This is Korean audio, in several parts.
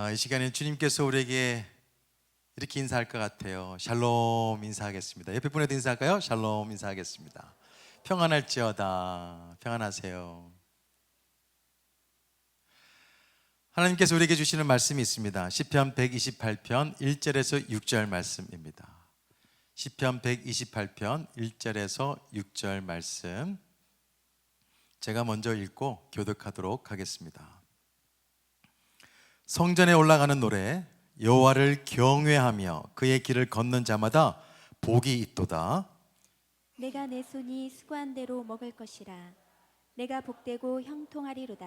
이 시간에 주님께서 우리에게 이렇게 인사할 것 같아요. 샬롬 인사하겠습니다. 옆에 분에도 인사할까요? 샬롬 인사하겠습니다. 평안할지어다. 평안하세요. 하나님께서 우리에게 주시는 말씀이 있습니다. 시편 128편 1절에서 6절 말씀입니다. 시편 128편 1절에서 6절 말씀, 제가 먼저 읽고 교독하도록 하겠습니다. 성전에 올라가는 노래, 여호와를 경외하며 그의 길을 걷는 자마다 복이 있도다. 내가 내 손이 수고한 대로 먹을 것이라. 내가 복되고 형통하리로다.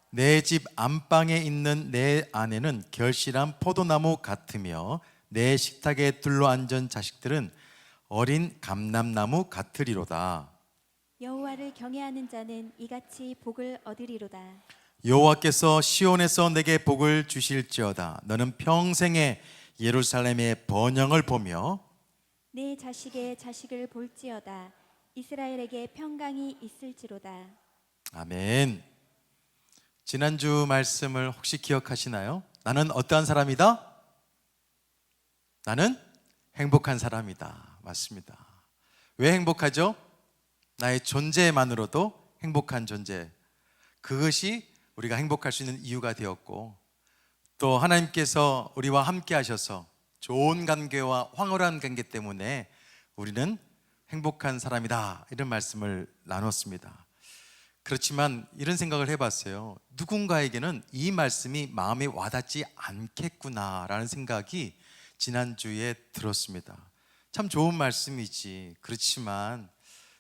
내 집 안방에 있는 내 아내는 결실한 포도나무 같으며 내 식탁에 둘러앉은 자식들은 어린 감람나무 같으리로다. 여호와를 경외하는 자는 이같이 복을 얻으리로다. 여호와께서 시온에서 내게 복을 주실지어다. 너는 평생에 예루살렘의 번영을 보며 내 자식의 자식을 볼지어다. 이스라엘에게 평강이 있을지로다. 아멘. 지난주 말씀을 혹시 기억하시나요? 나는 어떠한 사람이다? 나는 행복한 사람이다. 맞습니다. 왜 행복하죠? 나의 존재만으로도 행복한 존재, 그것이 우리가 행복할 수 있는 이유가 되었고, 또 하나님께서 우리와 함께 하셔서 좋은 관계와 황홀한 관계 때문에 우리는 행복한 사람이다, 이런 말씀을 나눴습니다. 그렇지만 이런 생각을 해봤어요. 누군가에게는 이 말씀이 마음에 와닿지 않겠구나라는 생각이 지난주에 들었습니다. 참 좋은 말씀이지, 그렇지만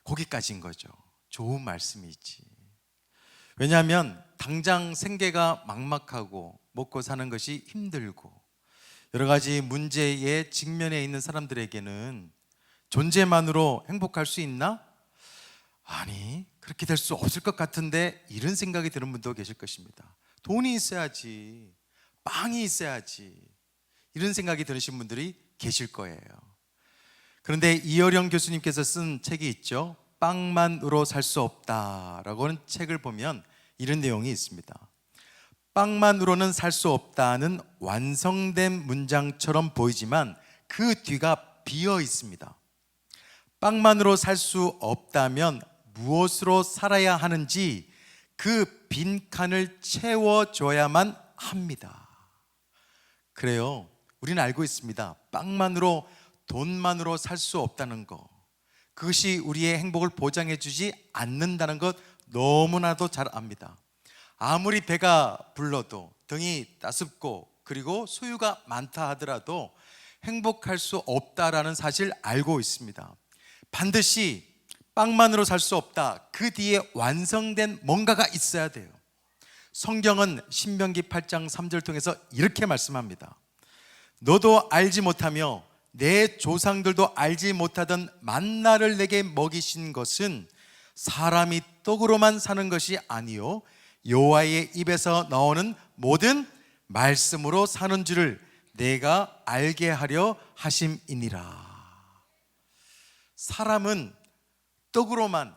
거기까지인 거죠. 좋은 말씀이지. 왜냐하면 당장 생계가 막막하고 먹고 사는 것이 힘들고 여러 가지 문제에 직면해 있는 사람들에게는 존재만으로 행복할 수 있나? 아니, 그렇게 될 수 없을 것 같은데, 이런 생각이 드는 분도 계실 것입니다. 돈이 있어야지, 빵이 있어야지, 이런 생각이 드시는 분들이 계실 거예요. 그런데 이어령 교수님께서 쓴 책이 있죠. 빵만으로 살 수 없다라고 하는 책을 보면 이런 내용이 있습니다. 빵만으로는 살 수 없다는 완성된 문장처럼 보이지만 그 뒤가 비어 있습니다. 빵만으로 살 수 없다면 무엇으로 살아야 하는지 그 빈칸을 채워줘야만 합니다. 그래요. 우리는 알고 있습니다. 빵만으로, 돈만으로 살 수 없다는 거, 그것이 우리의 행복을 보장해 주지 않는다는 것 너무나도 잘 압니다. 아무리 배가 불러도, 등이 따숩고 그리고 소유가 많다 하더라도 행복할 수 없다라는 사실 알고 있습니다. 반드시 빵만으로 살 수 없다, 그 뒤에 완성된 뭔가가 있어야 돼요. 성경은 신명기 8장 3절 통해서 이렇게 말씀합니다. 너도 알지 못하며 내 조상들도 알지 못하던 만나를 내게 먹이신 것은 사람이 떡으로만 사는 것이 아니요 여호와의 입에서 나오는 모든 말씀으로 사는 줄을 내가 알게 하려 하심이니라. 사람은 떡으로만,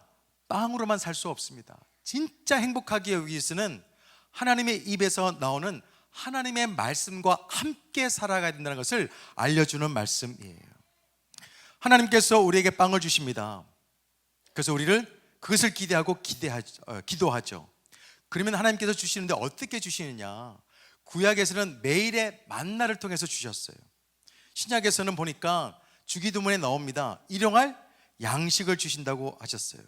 빵으로만 살 수 없습니다. 진짜 행복하기 위해서는 하나님의 입에서 나오는 하나님의 말씀과 함께 살아가야 된다는 것을 알려주는 말씀이에요. 하나님께서 우리에게 빵을 주십니다. 그래서 우리를 그것을 기대하고 기도하죠. 그러면 하나님께서 주시는데 어떻게 주시느냐? 구약에서는 매일의 만나를 통해서 주셨어요. 신약에서는 보니까 주기도문에 나옵니다. 일용할 양식을 주신다고 하셨어요.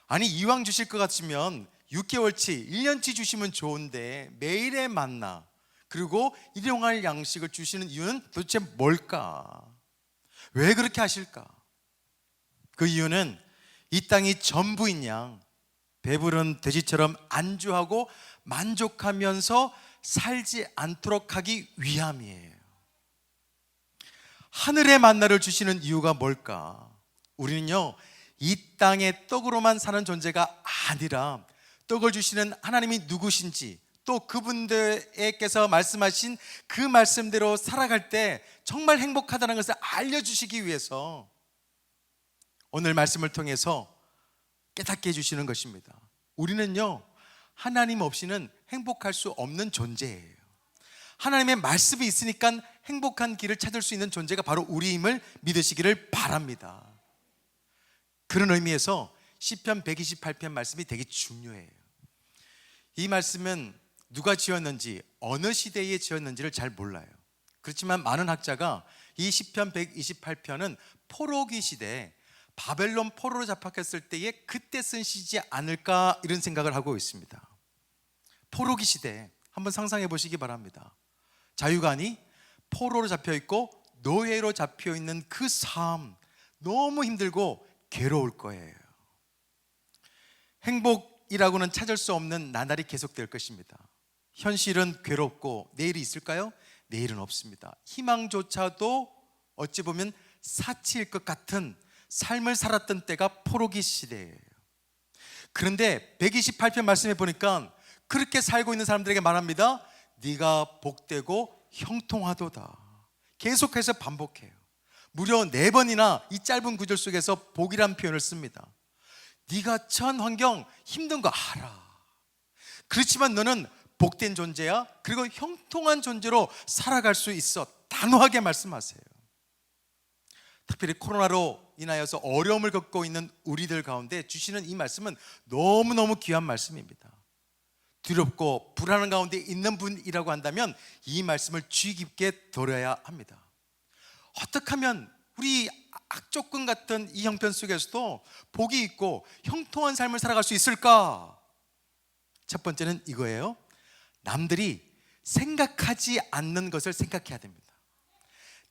아니, 이왕 주실 것 같으면 6개월치, 1년치 주시면 좋은데 매일의 만나, 그리고 일용할 양식을 주시는 이유는 도대체 뭘까? 왜 그렇게 하실까? 그 이유는 이 땅이 전부인 양 배부른 돼지처럼 안주하고 만족하면서 살지 않도록 하기 위함이에요. 하늘의 만나를 주시는 이유가 뭘까? 우리는요, 이 땅의 떡으로만 사는 존재가 아니라 떡을 주시는 하나님이 누구신지, 또 그분들께서 말씀하신 그 말씀대로 살아갈 때 정말 행복하다는 것을 알려주시기 위해서 오늘 말씀을 통해서 깨닫게 해주시는 것입니다. 우리는요, 하나님 없이는 행복할 수 없는 존재예요. 하나님의 말씀이 있으니까 행복한 길을 찾을 수 있는 존재가 바로 우리임을 믿으시기를 바랍니다. 그런 의미에서 시편 128편 말씀이 되게 중요해요. 이 말씀은 누가 지었는지, 어느 시대에 지었는지를 잘 몰라요. 그렇지만 많은 학자가 이 시편 128편은 포로기 시대에 바벨론 포로로 잡혔을 때에 그때 쓴 시지 않을까, 이런 생각을 하고 있습니다. 포로기 시대 한번 상상해 보시기 바랍니다. 자유간이 포로로 잡혀 있고 노예로 잡혀 있는 그 삶, 너무 힘들고 괴로울 거예요. 행복이라고는 찾을 수 없는 나날이 계속될 것입니다. 현실은 괴롭고 내일이 있을까요? 내일은 없습니다. 희망조차도 어찌 보면 사치일 것 같은 삶을 살았던 때가 포로기 시대예요. 그런데 128편 말씀에 보니까 그렇게 살고 있는 사람들에게 말합니다. 네가 복되고 형통하도다. 계속해서 반복해요. 무려 4번이나 이 짧은 구절 속에서 복이란 표현을 씁니다. 네가 처한 환경 힘든 거 알아. 그렇지만 너는 복된 존재야. 그리고 형통한 존재로 살아갈 수 있어. 단호하게 말씀하세요. 특별히 코로나로 인하여서 어려움을 겪고 있는 우리들 가운데 주시는 이 말씀은 너무너무 귀한 말씀입니다. 두렵고 불안한 가운데 있는 분이라고 한다면 이 말씀을 주의 깊게 들어야 합니다. 어떻게 하면 우리 악조건 같은 이 형편 속에서도 복이 있고 형통한 삶을 살아갈 수 있을까? 첫 번째는 이거예요. 남들이 생각하지 않는 것을 생각해야 됩니다.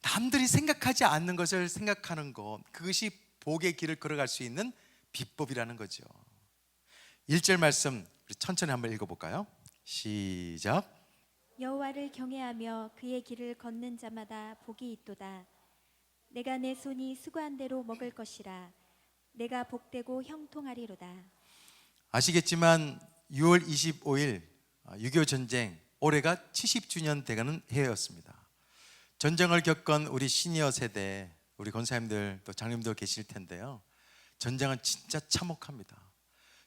남들이 생각하지 않는 것을 생각하는 것, 그것이 복의 길을 걸어갈 수 있는 비법이라는 거죠. 1절 말씀 우리 천천히 한번 읽어볼까요? 시작. 여호와를 경외하며 그의 길을 걷는 자마다 복이 있도다. 내가 내 손이 수고한 대로 먹을 것이라. 내가 복되고 형통하리로다. 아시겠지만 6월 25일 6.25 전쟁, 올해가 70주년 돼가는 해였습니다. 전쟁을 겪은 우리 시니어 세대, 우리 권사님들 또 장님들 계실 텐데요, 전쟁은 진짜 참혹합니다.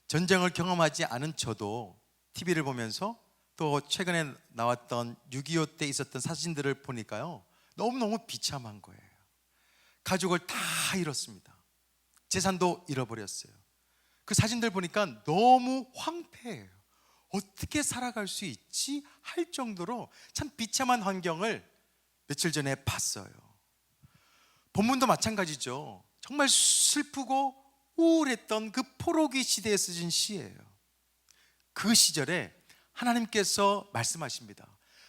전쟁을 경험하지 않은 저도 TV를 보면서 또 최근에 나왔던 6.25 때 있었던 사진들을 보니까요, 너무너무 비참한 거예요. 가족을 다 잃었습니다. 재산도 잃어버렸어요. 그 사진들 보니까 너무 황폐해요. 어떻게 살아갈 수 있지? 할 정도로 참 비참한 환경을 며칠 전에 봤어요. 본문도 마찬가지죠. 정말 슬프고 우울했던 그 포로기 시대에 쓰진 시예요. 그 시절에 하나님께서 말씀하십니다.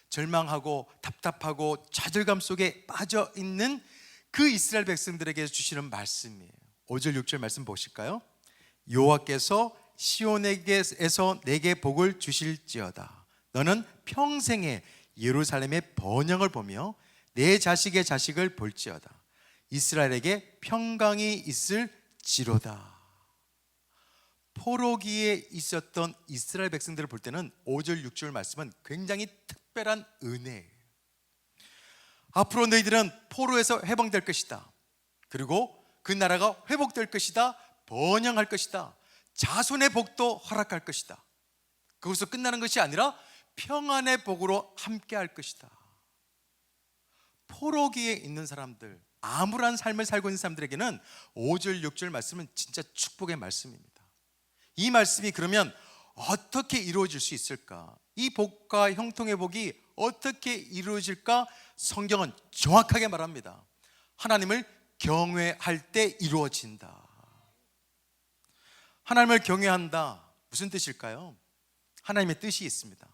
절망하고 답답하고 좌절감 속에 빠져 있는 그 이스라엘 백성들에게 주시는 말씀이에요. 5절 6절 말씀 보실까요? 여호와께서 시온에게서 내게 복을 주실지어다. 너는 평생에 예루살렘의 번영을 보며 내 자식의 자식을 볼지어다. 이스라엘에게 평강이 있을지로다. 포로기에 있었던 이스라엘 백성들을 볼 때는 5절 6절 말씀은 굉장히 특별한 은혜예요. 앞으로 너희들은 포로에서 해방될 것이다. 그리고 그 나라가 회복될 것이다. 번영할 것이다. 자손의 복도 허락할 것이다. 거기서 끝나는 것이 아니라 평안의 복으로 함께 할 것이다. 포로기에 있는 사람들, 암울한 삶을 살고 있는 사람들에게는 5절 6절 말씀은 진짜 축복의 말씀입니다. 이 말씀이 그러면 어떻게 이루어질 수 있을까? 이 복과 형통의 복이 어떻게 이루어질까? 성경은 정확하게 말합니다. 하나님을 경외할 때 이루어진다. 하나님을 경외한다, 무슨 뜻일까요? 하나님의 뜻이 있습니다.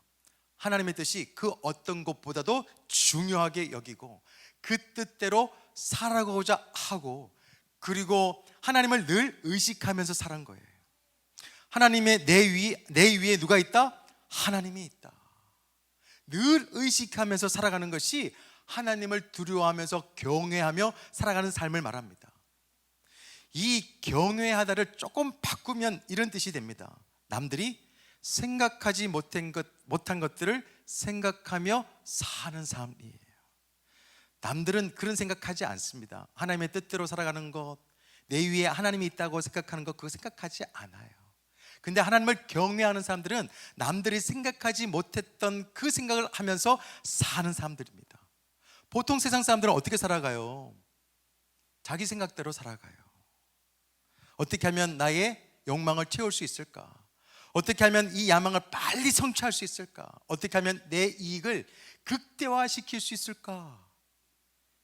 하나님의 뜻이 그 어떤 것보다도 중요하게 여기고 그 뜻대로 살아가고자 하고, 그리고 하나님을 늘 의식하면서 살은 거예요. 하나님의 내 위에 누가 있다? 하나님이 있다. 늘 의식하면서 살아가는 것이 하나님을 두려워하면서 경외하며 살아가는 삶을 말합니다. 이 경외하다를 조금 바꾸면 이런 뜻이 됩니다. 남들이 생각하지 못한 것들을 생각하며 사는 삶이에요. 남들은 그런 생각하지 않습니다. 하나님의 뜻대로 살아가는 것, 내 위에 하나님이 있다고 생각하는 것, 그거 생각하지 않아요. 근데 하나님을 경외하는 사람들은 남들이 생각하지 못했던 그 생각을 하면서 사는 사람들입니다. 보통 세상 사람들은 어떻게 살아가요? 자기 생각대로 살아가요. 어떻게 하면 나의 욕망을 채울 수 있을까? 어떻게 하면 이 야망을 빨리 성취할 수 있을까? 어떻게 하면 내 이익을 극대화시킬 수 있을까?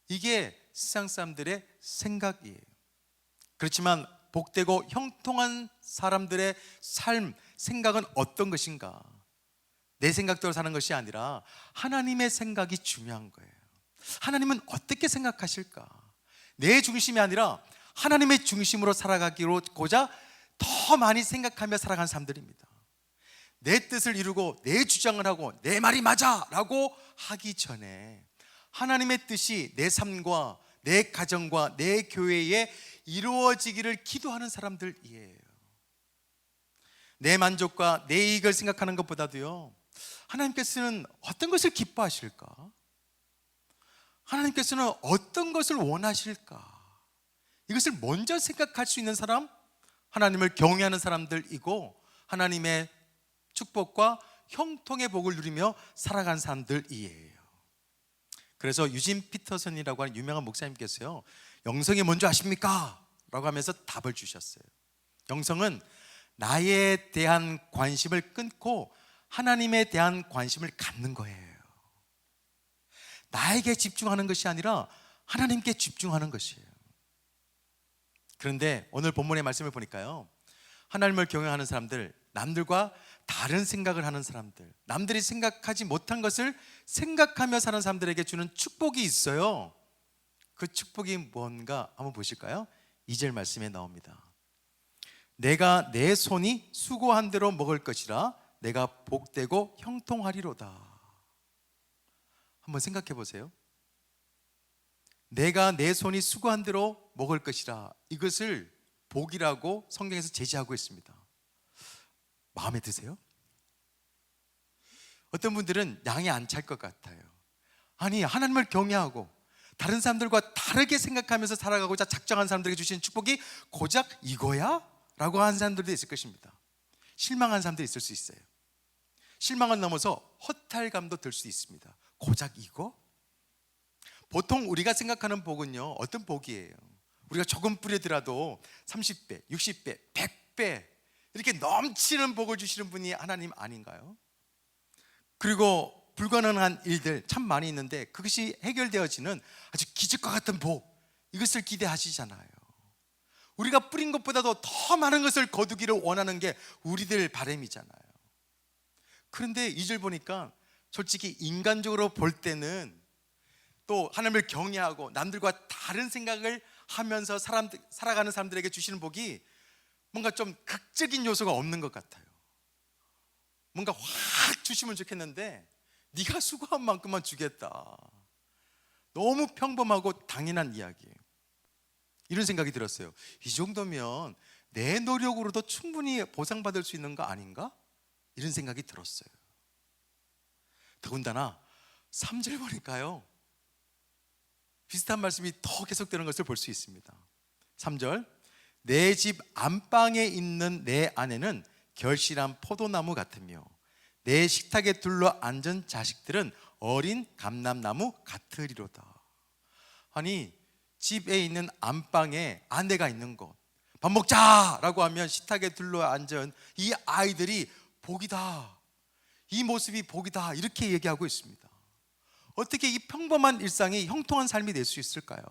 이게 세상 사람들의 생각이에요. 그렇지만 복되고 형통한 사람들의 삶, 생각은 어떤 것인가? 내 생각대로 사는 것이 아니라 하나님의 생각이 중요한 거예요. 하나님은 어떻게 생각하실까? 내 중심이 아니라 하나님의 중심으로 살아가기로고자 더 많이 생각하며 살아가는 사람들입니다. 내 뜻을 이루고 내 주장을 하고 내 말이 맞아 라고 하기 전에 하나님의 뜻이 내 삶과 내 가정과 내 교회에 이루어지기를 기도하는 사람들이에요. 내 만족과 내 이익을 생각하는 것보다도요, 하나님께서는 어떤 것을 기뻐하실까? 하나님께서는 어떤 것을 원하실까? 이것을 먼저 생각할 수 있는 사람, 하나님을 경외하는 사람들이고 하나님의 축복과 형통의 복을 누리며 살아가는 사람들이에요. 그래서 유진 피터슨이라고 하는 유명한 목사님께서요, 영성이 뭔지 아십니까? 라고 하면서 답을 주셨어요. 영성은 나에 대한 관심을 끊고 하나님에 대한 관심을 갖는 거예요. 나에게 집중하는 것이 아니라 하나님께 집중하는 것이에요. 그런데 오늘 본문의 말씀을 보니까요, 하나님을 경외하는 사람들, 남들과 다른 생각을 하는 사람들, 남들이 생각하지 못한 것을 생각하며 사는 사람들에게 주는 축복이 있어요. 그 축복이 뭔가 한번 보실까요? 2절 말씀에 나옵니다. 내가 내 손이 수고한 대로 먹을 것이라 내가 복되고 형통하리로다. 한번 생각해 보세요. 내가 내 손이 수고한 대로 먹을 것이라, 이것을 복이라고 성경에서 제시하고 있습니다. 마음에 드세요? 어떤 분들은 양이 안 찰 것 같아요. 아니, 하나님을 경외하고 다른 사람들과 다르게 생각하면서 살아가고자 작정한 사람들에게 주신 축복이 고작 이거야? 라고 하는 사람들도 있을 것입니다. 실망한 사람도 있을 수 있어요. 실망을 넘어서 허탈감도 들 수 있습니다. 고작 이거? 보통 우리가 생각하는 복은요, 어떤 복이에요? 우리가 조금 뿌리더라도 30배, 60배, 100배 이렇게 넘치는 복을 주시는 분이 하나님 아닌가요? 그리고 불가능한 일들 참 많이 있는데 그것이 해결되어지는 아주 기적과 같은 복, 이것을 기대하시잖아요. 우리가 뿌린 것보다도 더 많은 것을 거두기를 원하는 게 우리들 바람이잖아요. 그런데 2절 보니까 솔직히 인간적으로 볼 때는 또 하나님을 경외하고 남들과 다른 생각을 하면서 살아가는 사람들에게 주시는 복이 뭔가 좀 극적인 요소가 없는 것 같아요. 뭔가 확 주시면 좋겠는데 네가 수고한 만큼만 주겠다. 너무 평범하고 당연한 이야기예요. 이런 생각이 들었어요. 이 정도면 내 노력으로도 충분히 보상받을 수 있는 거 아닌가? 이런 생각이 들었어요. 더군다나 3절 보니까요, 비슷한 말씀이 더 계속되는 것을 볼 수 있습니다. 3절, 내 집 안방에 있는 내 아내는 결실한 포도나무 같으며 내 식탁에 둘러 앉은 자식들은 어린 감람나무 같으리로다. 아니, 집에 있는 안방에 아내가 있는 것, 밥 먹자라고 하면 식탁에 둘러 앉은 이 아이들이 복이다, 이 모습이 복이다, 이렇게 얘기하고 있습니다. 어떻게 이 평범한 일상이 형통한 삶이 될 수 있을까요?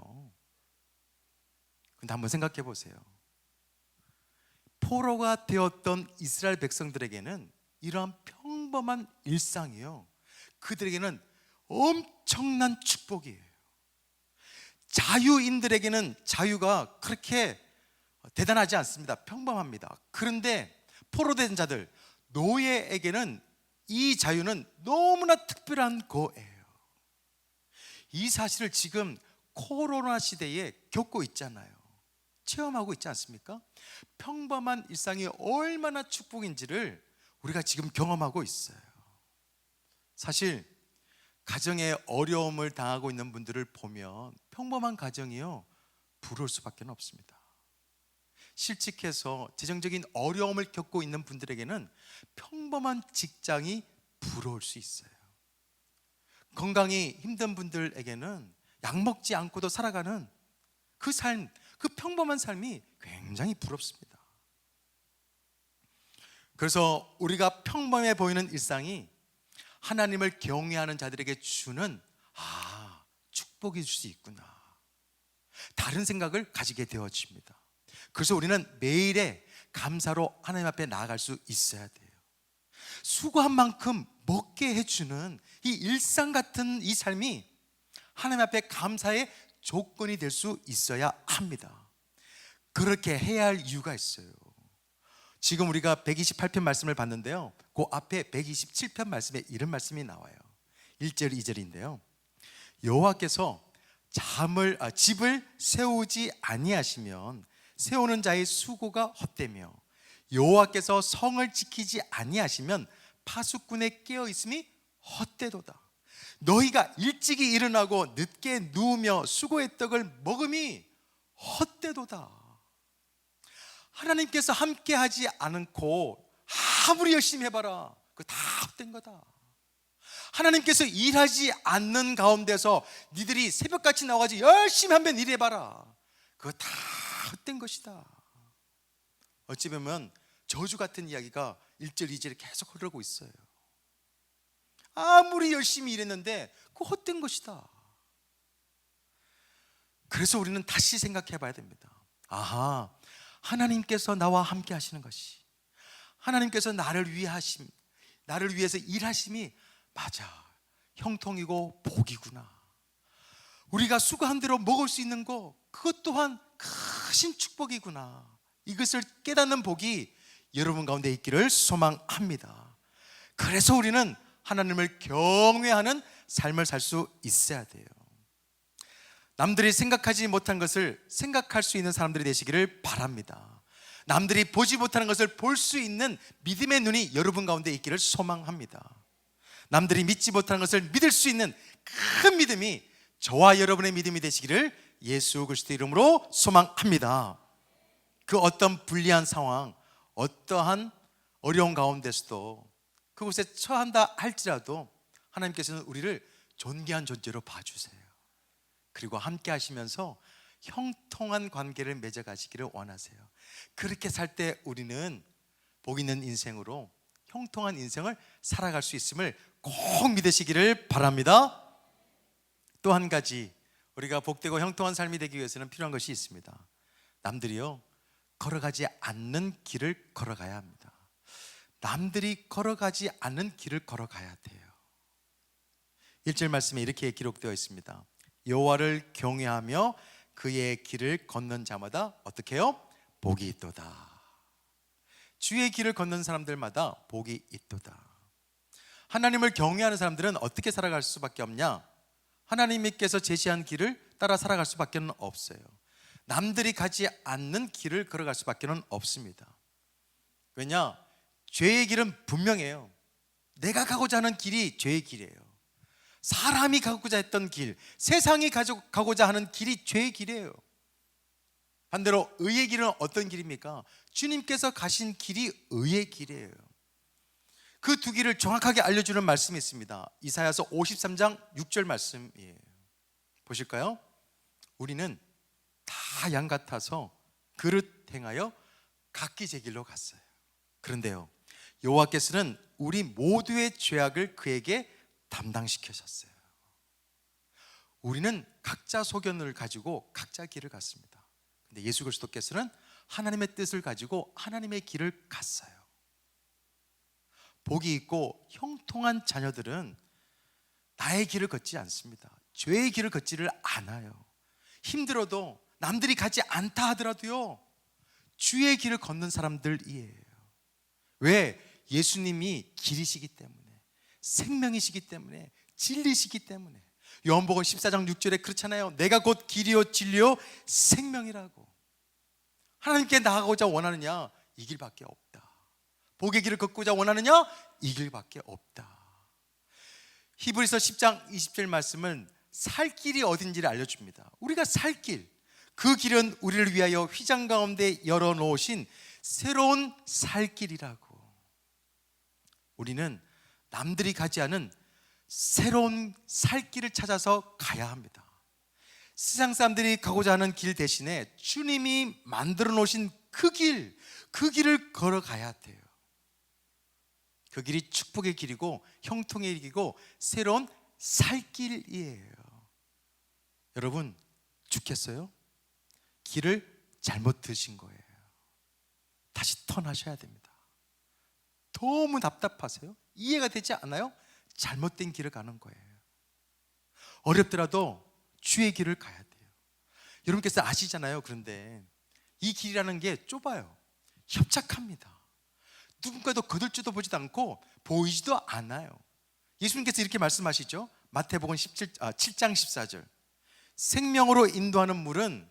근데 한번 생각해 보세요. 포로가 되었던 이스라엘 백성들에게는 이러한 평범한 일상이요, 그들에게는 엄청난 축복이에요. 자유인들에게는 자유가 그렇게 대단하지 않습니다. 평범합니다. 그런데 포로된 자들, 노예에게는 이 자유는 너무나 특별한 거예요. 이 사실을 지금 코로나 시대에 겪고 있잖아요. 체험하고 있지 않습니까? 평범한 일상이 얼마나 축복인지를 우리가 지금 경험하고 있어요. 사실 가정에 어려움을 당하고 있는 분들을 보면 평범한 가정이요, 부러울 수밖에 없습니다. 실직해서 재정적인 어려움을 겪고 있는 분들에게는 평범한 직장이 부러울 수 있어요. 건강이 힘든 분들에게는 약 먹지 않고도 살아가는 그 삶, 그 평범한 삶이 굉장히 부럽습니다. 그래서 우리가 평범해 보이는 일상이 하나님을 경외하는 자들에게 주는 축복일 수 있구나, 다른 생각을 가지게 되어집니다. 그래서 우리는 매일의 감사로 하나님 앞에 나아갈 수 있어야 돼요. 수고한 만큼 먹게 해주는 이 일상 같은 이 삶이 하나님 앞에 감사의 조건이 될 수 있어야 합니다. 그렇게 해야 할 이유가 있어요. 지금 우리가 128편 말씀을 봤는데요, 그 앞에 127편 말씀에 이런 말씀이 나와요. 1절 2절인데요 여호와께서 집을 세우지 아니하시면 세우는 자의 수고가 헛되며 여호와께서 성을 지키지 아니하시면 파수꾼의 깨어있음이 헛되도다. 너희가 일찍이 일어나고 늦게 누우며 수고의 떡을 먹음이 헛되도다. 하나님께서 함께하지 않고 아무리 열심히 해봐라, 그거 다 헛된 거다. 하나님께서 일하지 않는 가운데서 니들이 새벽같이 나와가지고 열심히 한번 일해봐라, 그거 다 헛된 것이다. 어찌 보면 저주 같은 이야기가 1절 2절에 계속 흐르고 있어요. 아무리 열심히 일했는데 그거 헛된 것이다. 그래서 우리는 다시 생각해 봐야 됩니다. 하나님께서 나와 함께 하시는 것이, 하나님께서 나를 위해서 일하심이 맞아, 형통이고 복이구나. 우리가 수고한 대로 먹을 수 있는 거, 그것 또한 크신 축복이구나. 이것을 깨닫는 복이 여러분 가운데 있기를 소망합니다. 그래서 우리는 하나님을 경외하는 삶을 살 수 있어야 돼요. 남들이 생각하지 못한 것을 생각할 수 있는 사람들이 되시기를 바랍니다. 남들이 보지 못하는 것을 볼 수 있는 믿음의 눈이 여러분 가운데 있기를 소망합니다. 남들이 믿지 못하는 것을 믿을 수 있는 큰 믿음이 저와 여러분의 믿음이 되시기를 예수 그리스도 이름으로 소망합니다. 그 어떤 불리한 상황, 어떠한 어려운 가운데서도 그곳에 처한다 할지라도 하나님께서는 우리를 존귀한 존재로 봐주세요. 그리고 함께 하시면서 형통한 관계를 맺어가시기를 원하세요. 그렇게 살 때 우리는 복 있는 인생으로 형통한 인생을 살아갈 수 있음을 꼭 믿으시기를 바랍니다. 또 한 가지, 우리가 복되고 형통한 삶이 되기 위해서는 필요한 것이 있습니다. 남들이요 걸어가지 않는 길을 걸어가야 합니다. 남들이 걸어가지 않는 길을 걸어가야 돼요. 1절 말씀에 이렇게 기록되어 있습니다. 여호와를 경외하며 그의 길을 걷는 자마다 어떻게 해요? 복이 있도다. 주의 길을 걷는 사람들마다 복이 있도다. 하나님을 경외하는 사람들은 어떻게 살아갈 수밖에 없냐? 하나님께서 제시한 길을 따라 살아갈 수밖에 없어요. 남들이 가지 않는 길을 걸어갈 수밖에 없습니다. 왜냐? 죄의 길은 분명해요. 내가 가고자 하는 길이 죄의 길이에요. 사람이 가고자 했던 길, 세상이 가고자 하는 길이 죄의 길이에요. 반대로 의의 길은 어떤 길입니까? 주님께서 가신 길이 의의 길이에요. 그 두 길을 정확하게 알려주는 말씀이 있습니다. 이사야서 53장 6절 말씀이에요. 보실까요? 우리는 다 양 같아서 그릇 행하여 각기 제 길로 갔어요. 그런데요, 여호와께서는 우리 모두의 죄악을 그에게 담당시키셨어요. 우리는 각자 소견을 가지고 각자 길을 갔습니다. 근데 예수 그리스도께서는 하나님의 뜻을 가지고 하나님의 길을 갔어요. 복이 있고 형통한 자녀들은 나의 길을 걷지 않습니다. 죄의 길을 걷지를 않아요. 힘들어도 남들이 가지 않다 하더라도요 주의 길을 걷는 사람들이에요. 왜? 예수님이 길이시기 때문에, 생명이시기 때문에, 진리시기 때문에. 요한복음 14장 6절에 그렇잖아요. 내가 곧 길이요 진리요 생명이라고. 하나님께 나아가고자 원하느냐? 이 길밖에 없다. 복의 길을 걷고자 원하느냐? 이 길밖에 없다. 히브리서 10장 20절 말씀은 살 길이 어딘지를 알려줍니다. 우리가 살 길, 그 길은 우리를 위하여 휘장 가운데 열어놓으신 새로운 살 길이라고. 우리는 남들이 가지 않은 새로운 살 길을 찾아서 가야 합니다. 세상 사람들이 가고자 하는 길 대신에 주님이 만들어 놓으신 그 길을 걸어가야 돼요. 그 길이 축복의 길이고 형통의 길이고 새로운 살 길이에요. 여러분, 죽겠어요? 길을 잘못 드신 거예요. 다시 턴하셔야 됩니다. 너무 답답하세요? 이해가 되지 않아요? 잘못된 길을 가는 거예요. 어렵더라도 주의 길을 가야 돼요. 여러분께서 아시잖아요. 그런데 이 길이라는 게 좁아요. 협착합니다. 누군가도 거들지도 보지도 않고 보이지도 않아요. 예수님께서 이렇게 말씀하시죠. 마태복음 7장 14절. 생명으로 인도하는 물은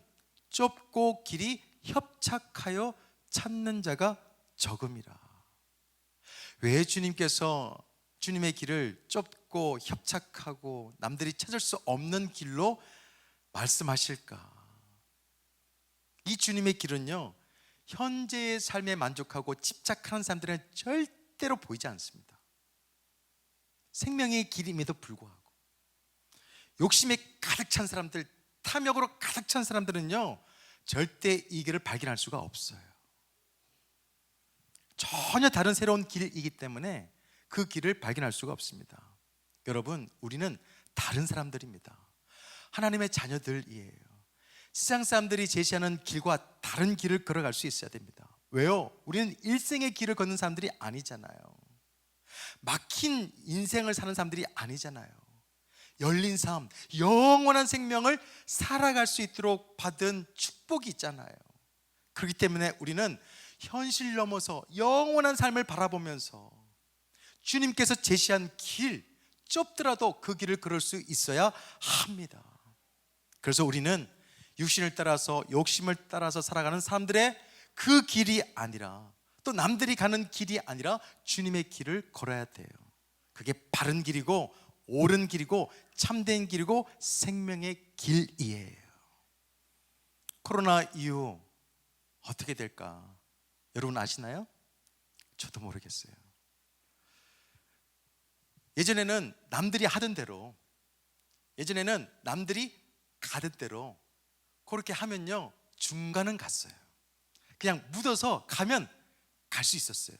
좁고 길이 협착하여 찾는 자가 적음이라. 왜 주님께서 주님의 길을 좁고 협착하고 남들이 찾을 수 없는 길로 말씀하실까? 이 주님의 길은요, 현재의 삶에 만족하고 집착하는 사람들은 절대로 보이지 않습니다. 생명의 길임에도 불구하고 욕심에 가득 찬 사람들, 탐욕으로 가득 찬 사람들은요, 절대 이 길을 발견할 수가 없어요. 전혀 다른 새로운 길이기 때문에 그 길을 발견할 수가 없습니다. 여러분, 우리는 다른 사람들입니다. 하나님의 자녀들이에요. 세상 사람들이 제시하는 길과 다른 길을 걸어갈 수 있어야 됩니다. 왜요? 우리는 일생의 길을 걷는 사람들이 아니잖아요. 막힌 인생을 사는 사람들이 아니잖아요. 열린 삶, 영원한 생명을 살아갈 수 있도록 받은 축복이 있잖아요. 그렇기 때문에 우리는 현실 넘어서 영원한 삶을 바라보면서 주님께서 제시한 길, 좁더라도 그 길을 걸을 수 있어야 합니다. 그래서 우리는 육신을 따라서 욕심을 따라서 살아가는 사람들의 그 길이 아니라, 또 남들이 가는 길이 아니라 주님의 길을 걸어야 돼요. 그게 바른 길이고 옳은 길이고 참된 길이고 생명의 길이에요. 코로나 이후 어떻게 될까? 여러분 아시나요? 저도 모르겠어요. 예전에는 남들이 하던 대로, 예전에는 남들이 가던 대로 그렇게 하면요, 중간은 갔어요. 그냥 묻어서 가면 갈 수 있었어요.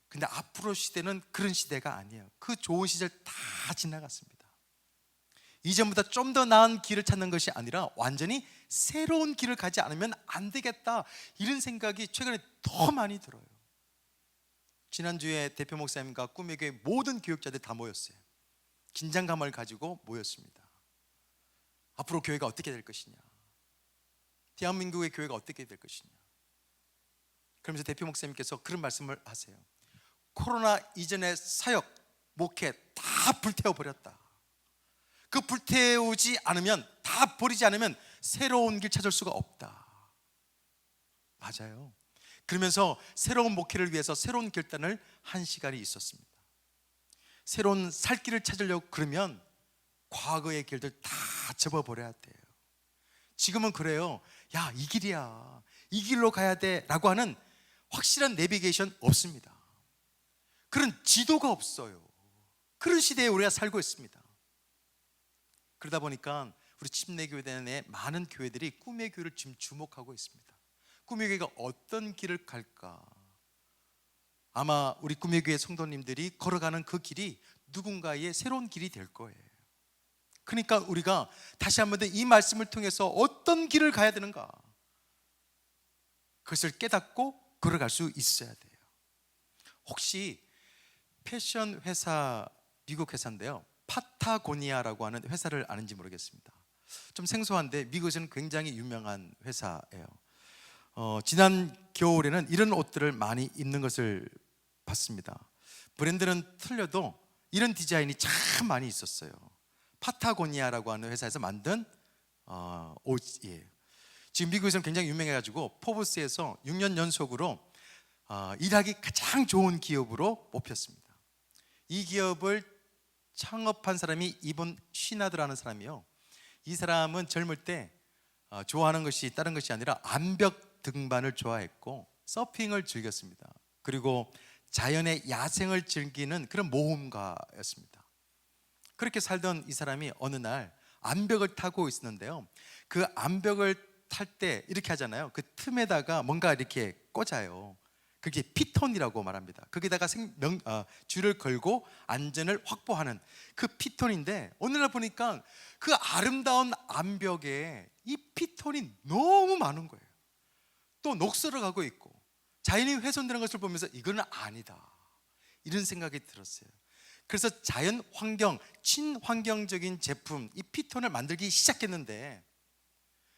근데 앞으로 시대는 그런 시대가 아니에요. 그 좋은 시절 다 지나갔습니다. 이전보다 좀 더 나은 길을 찾는 것이 아니라 완전히 새로운 길을 가지 않으면 안 되겠다, 이런 생각이 최근에 더 많이 들어요. 지난주에 대표 목사님과 꿈의 교회 모든 교육자들 다 모였어요. 긴장감을 가지고 모였습니다. 앞으로 교회가 어떻게 될 것이냐, 대한민국의 교회가 어떻게 될 것이냐. 그러면서 대표 목사님께서 그런 말씀을 하세요. 코로나 이전의 사역, 목회 다 불태워버렸다. 그 불태우지 않으면, 다 버리지 않으면 새로운 길 찾을 수가 없다. 맞아요. 그러면서 새로운 목회를 위해서 새로운 결단을 한 시간이 있었습니다. 새로운 살 길을 찾으려고 그러면 과거의 길들 다 접어버려야 돼요. 지금은 그래요. 야, 이 길이야, 이 길로 가야 돼 라고 하는 확실한 내비게이션 없습니다. 그런 지도가 없어요. 그런 시대에 우리가 살고 있습니다. 그러다 보니까 우리 침례교회 내 많은 교회들이 꿈의 교회를 지금 주목하고 있습니다. 꿈의 교회가 어떤 길을 갈까? 아마 우리 꿈의 교회 성도님들이 걸어가는 그 길이 누군가의 새로운 길이 될 거예요. 그러니까 우리가 다시 한번 더 이 말씀을 통해서 어떤 길을 가야 되는가, 그것을 깨닫고 걸어갈 수 있어야 돼요. 혹시 패션 회사, 미국 회사인데요, 파타고니아라고 하는 회사를 아는지 모르겠습니다. 좀 생소한데 미국에서는 굉장히 유명한 회사예요. 지난 겨울에는 이런 옷들을 많이 입는 것을 봤습니다. 브랜드는 틀려도 이런 디자인이 참 많이 있었어요. 파타고니아라고 하는 회사에서 만든 옷이에요. 지금 미국에서는 굉장히 유명해가지고 포브스에서 6년 연속으로 일하기 가장 좋은 기업으로 뽑혔습니다. 이 기업을 창업한 사람이 이분 쉬나드라는 사람이요. 이 사람은 젊을 때 좋아하는 것이 다른 것이 아니라 암벽 등반을 좋아했고 서핑을 즐겼습니다. 그리고 자연의 야생을 즐기는 그런 모험가였습니다. 그렇게 살던 이 사람이 어느 날 암벽을 타고 있었는데요, 그 암벽을 탈 때 이렇게 하잖아요. 그 틈에다가 뭔가 이렇게 꽂아요. 그게 피톤이라고 말합니다. 거기다가 줄을 걸고 안전을 확보하는 그 피톤인데, 오늘날 보니까 그 아름다운 암벽에 이 피톤이 너무 많은 거예요. 또 녹슬어 가고 있고 자연이 훼손되는 것을 보면서 이거는 아니다, 이런 생각이 들었어요. 그래서 자연 환경, 친환경적인 제품 이 피톤을 만들기 시작했는데,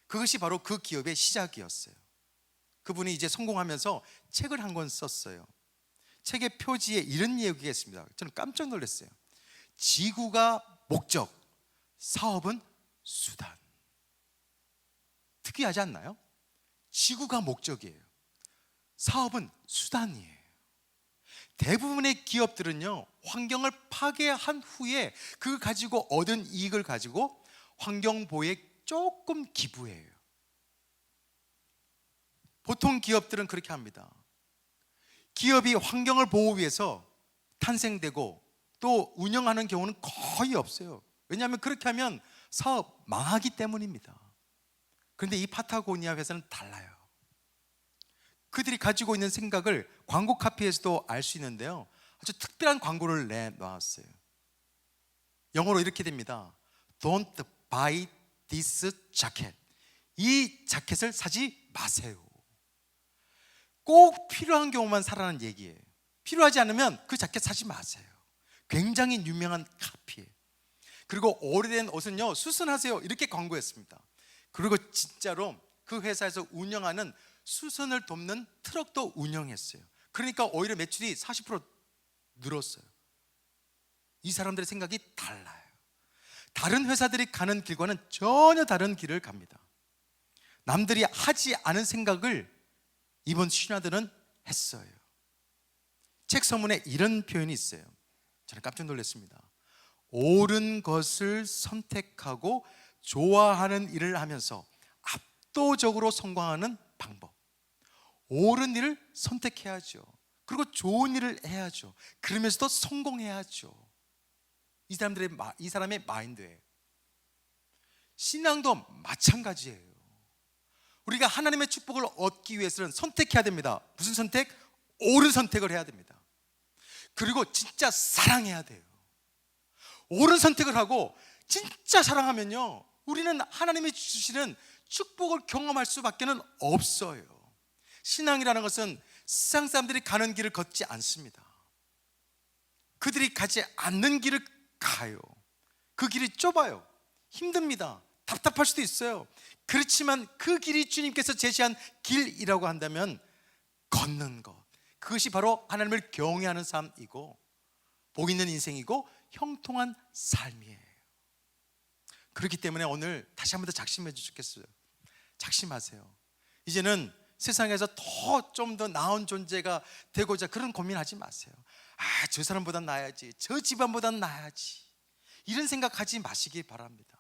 그것이 바로 그 기업의 시작이었어요. 그분이 이제 성공하면서 책을 한 권 썼어요. 책의 표지에 이런 얘기가 있습니다. 저는 깜짝 놀랐어요. 지구가 목적, 사업은 수단. 특이하지 않나요? 지구가 목적이에요. 사업은 수단이에요. 대부분의 기업들은요, 환경을 파괴한 후에 그 가지고 얻은 이익을 가지고 환경보호에 조금 기부해요. 보통 기업들은 그렇게 합니다. 기업이 환경을 보호하기 위해서 탄생되고 또 운영하는 경우는 거의 없어요. 왜냐하면 그렇게 하면 사업 망하기 때문입니다. 그런데 이 파타고니아 회사는 달라요. 그들이 가지고 있는 생각을 광고 카피에서도 알 수 있는데요, 아주 특별한 광고를 내놓았어요. 영어로 이렇게 됩니다. Don't buy this jacket. 이 자켓을 사지 마세요. 꼭 필요한 경우만 사라는 얘기예요. 필요하지 않으면 그 자켓 사지 마세요. 굉장히 유명한 카피예요. 그리고 오래된 옷은요, 수선하세요, 이렇게 광고했습니다. 그리고 진짜로 그 회사에서 운영하는 수선을 돕는 트럭도 운영했어요. 그러니까 오히려 매출이 40% 늘었어요. 이 사람들의 생각이 달라요. 다른 회사들이 가는 길과는 전혀 다른 길을 갑니다. 남들이 하지 않은 생각을 이번 신하들은 했어요. 책 서문에 이런 표현이 있어요. 저는 깜짝 놀랐습니다. 옳은 것을 선택하고 좋아하는 일을 하면서 압도적으로 성공하는 방법. 옳은 일을 선택해야죠. 그리고 좋은 일을 해야죠. 그러면서도 성공해야죠. 이 사람의 마인드예요. 신앙도 마찬가지예요. 우리가 하나님의 축복을 얻기 위해서는 선택해야 됩니다. 무슨 선택? 옳은 선택을 해야 됩니다. 그리고 진짜 사랑해야 돼요. 옳은 선택을 하고 진짜 사랑하면요, 우리는 하나님이 주시는 축복을 경험할 수밖에 없어요. 신앙이라는 것은 세상 사람들이 가는 길을 걷지 않습니다. 그들이 가지 않는 길을 가요. 그 길이 좁아요. 힘듭니다. 답답할 수도 있어요. 그렇지만 그 길이 주님께서 제시한 길이라고 한다면 걷는 것, 그것이 바로 하나님을 경외하는 삶이고 복 있는 인생이고 형통한 삶이에요. 그렇기 때문에 오늘 다시 한 번 더 작심해 주시겠어요? 작심하세요. 이제는 세상에서 좀 더 나은 존재가 되고자 그런 고민하지 마세요. 저 사람보단 나아야지, 저 집안보단 나아야지, 이런 생각하지 마시기 바랍니다.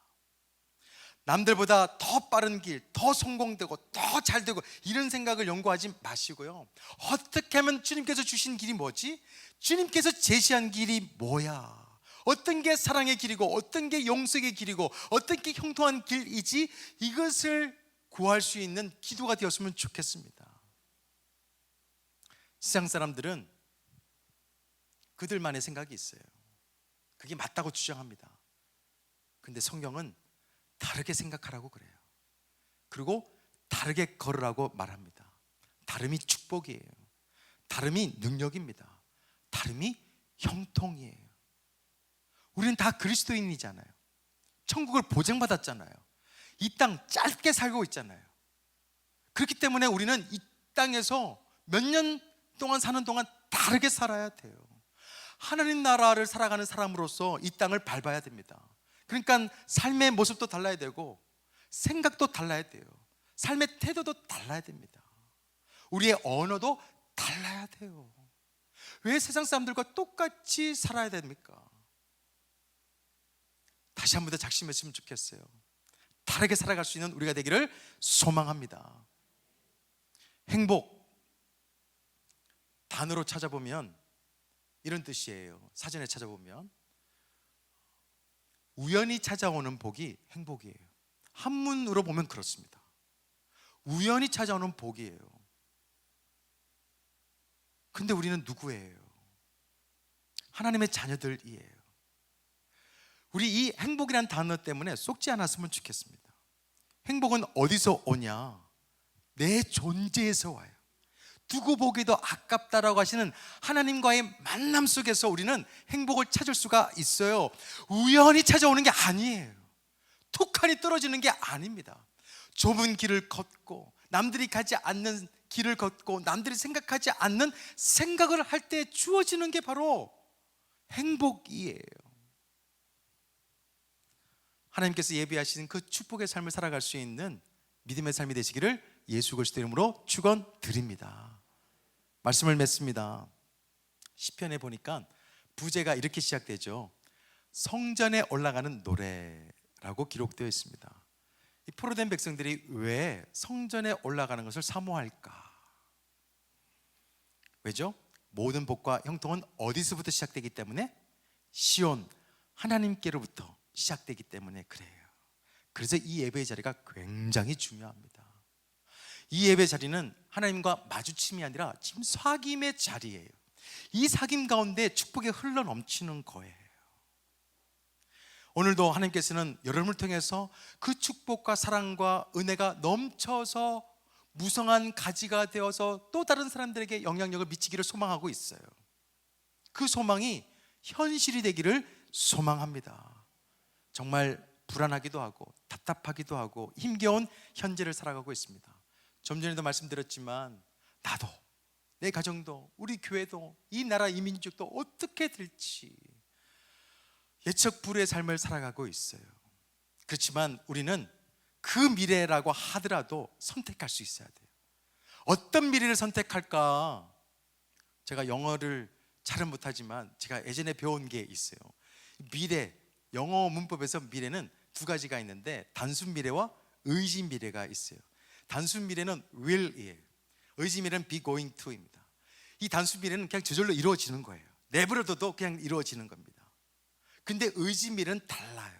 남들보다 더 빠른 길, 더 성공되고 더 잘되고 이런 생각을 연구하지 마시고요, 어떻게 하면 주님께서 주신 길이 뭐지? 주님께서 제시한 길이 뭐야? 어떤 게 사랑의 길이고 어떤 게 용서의 길이고 어떤 게 형통한 길이지? 이것을 구할 수 있는 기도가 되었으면 좋겠습니다. 세상 사람들은 그들만의 생각이 있어요. 그게 맞다고 주장합니다. 근데 성경은 다르게 생각하라고 그래요. 그리고 다르게 걸으라고 말합니다. 다름이 축복이에요. 다름이 능력입니다. 다름이 형통이에요. 우리는 다 그리스도인이잖아요. 천국을 보장받았잖아요. 이 땅 짧게 살고 있잖아요. 그렇기 때문에 우리는 이 땅에서 몇 년 동안 사는 동안 다르게 살아야 돼요. 하나님 나라를 살아가는 사람으로서 이 땅을 밟아야 됩니다. 그러니까 삶의 모습도 달라야 되고 생각도 달라야 돼요. 삶의 태도도 달라야 됩니다. 우리의 언어도 달라야 돼요. 왜 세상 사람들과 똑같이 살아야 됩니까? 다시 한 번 더 작심했으면 좋겠어요. 다르게 살아갈 수 있는 우리가 되기를 소망합니다. 행복, 단어로 찾아보면 이런 뜻이에요. 사전에 찾아보면 우연히 찾아오는 복이 행복이에요. 한문으로 보면 그렇습니다. 우연히 찾아오는 복이에요. 근데 우리는 누구예요? 하나님의 자녀들이에요. 우리 이 행복이라는 단어 때문에 속지 않았으면 좋겠습니다. 행복은 어디서 오냐? 내 존재에서 와요. 두고 보기도 아깝다라고 하시는 하나님과의 만남 속에서 우리는 행복을 찾을 수가 있어요. 우연히 찾아오는 게 아니에요. 툭하니 떨어지는 게 아닙니다. 좁은 길을 걷고 남들이 가지 않는 길을 걷고 남들이 생각하지 않는 생각을 할 때 주어지는 게 바로 행복이에요. 하나님께서 예비하신 그 축복의 삶을 살아갈 수 있는 믿음의 삶이 되시기를 예수 그리스도 이름으로 축원드립니다. 말씀을 맺습니다. 시편에 보니까 부제가 이렇게 시작되죠. 성전에 올라가는 노래라고 기록되어 있습니다. 이 포로된 백성들이 왜 성전에 올라가는 것을 사모할까? 왜죠? 모든 복과 형통은 어디서부터 시작되기 때문에? 시온 하나님께로부터 시작되기 때문에 그래요. 그래서 이 예배의 자리가 굉장히 중요합니다. 이 예배 자리는 하나님과 마주침이 아니라 지금 사귐의 자리예요. 이 사귐 가운데 축복이 흘러 넘치는 거예요. 오늘도 하나님께서는 여러분을 통해서 그 축복과 사랑과 은혜가 넘쳐서 무성한 가지가 되어서 또 다른 사람들에게 영향력을 미치기를 소망하고 있어요. 그 소망이 현실이 되기를 소망합니다. 정말 불안하기도 하고 답답하기도 하고 힘겨운 현재를 살아가고 있습니다. 좀 전에도 말씀드렸지만 나도, 내 가정도, 우리 교회도, 이 나라 이 민족도 어떻게 될지 예측 불허의 삶을 살아가고 있어요. 그렇지만 우리는 그 미래라고 하더라도 선택할 수 있어야 돼요. 어떤 미래를 선택할까? 제가 영어를 잘은 못하지만 제가 예전에 배운 게 있어요. 미래, 영어 문법에서 미래는 두 가지가 있는데 단순 미래와 의지 미래가 있어요. 단순 미래는 will이에요. 의지 미래는 be going to입니다. 이 단순 미래는 그냥 저절로 이루어지는 거예요. 내버려둬도 그냥 이루어지는 겁니다. 근데 의지 미래는 달라요.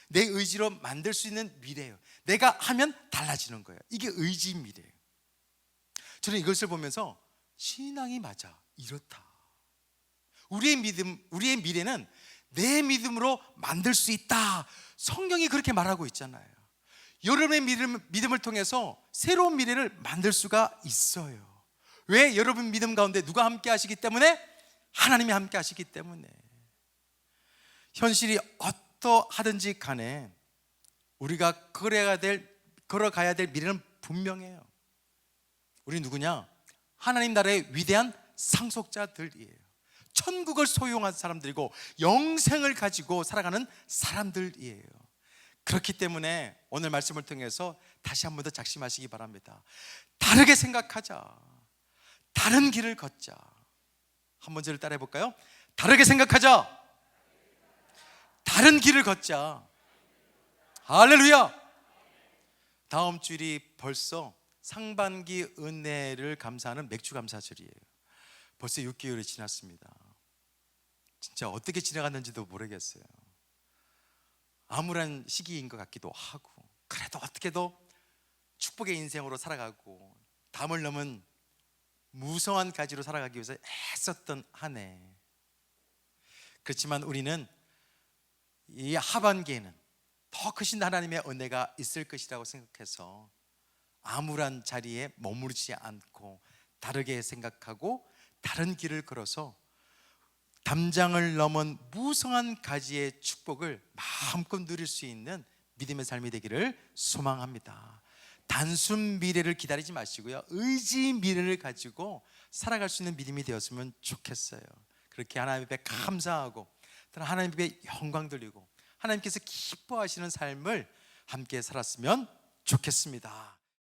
내 의지로 만들 수 있는 미래예요. 내가 하면 달라지는 거예요. 이게 의지 미래예요. 저는 이것을 보면서 신앙이 맞아, 이렇다. 우리의 믿음, 우리의 미래는 내 믿음으로 만들 수 있다. 성경이 그렇게 말하고 있잖아요. 여러분의 믿음을 통해서 새로운 미래를 만들 수가 있어요. 왜? 여러분 믿음 가운데 누가 함께 하시기 때문에? 하나님이 함께 하시기 때문에. 현실이 어떠하든지 간에 우리가 걸어가야 될 미래는 분명해요. 우리 누구냐? 하나님 나라의 위대한 상속자들이에요. 천국을 소유한 사람들이고 영생을 가지고 살아가는 사람들이에요. 그렇기 때문에 오늘 말씀을 통해서 다시 한 번 더 작심하시기 바랍니다. 다르게 생각하자. 다른 길을 걷자. 한번 저를 따라해 볼까요? 다르게 생각하자. 다른 길을 걷자. 할렐루야. 다음 주일이 벌써 상반기 은혜를 감사하는 맥주 감사절이에요. 벌써 6개월이 지났습니다. 진짜 어떻게 지나갔는지도 모르겠어요. 암울한 시기인 것 같기도 하고, 그래도 어떻게도 축복의 인생으로 살아가고 담을 넘은 무성한 가지로 살아가기 위해서 애썼던 한 해. 그렇지만 우리는 이 하반기에는 더 크신 하나님의 은혜가 있을 것이라고 생각해서 암울한 자리에 머무르지 않고 다르게 생각하고 다른 길을 걸어서 담장을 넘은 무성한 가지의 축복을 마음껏 누릴 수 있는 믿음의 삶이 되기를 소망합니다. 단순 미래를 기다리지 마시고요, 의지 미래를 가지고 살아갈 수 있는 믿음이 되었으면 좋겠어요. 그렇게 하나님 앞에 감사하고 하나님 앞에 영광 돌리고 하나님께서 기뻐하시는 삶을 함께 살았으면 좋겠습니다.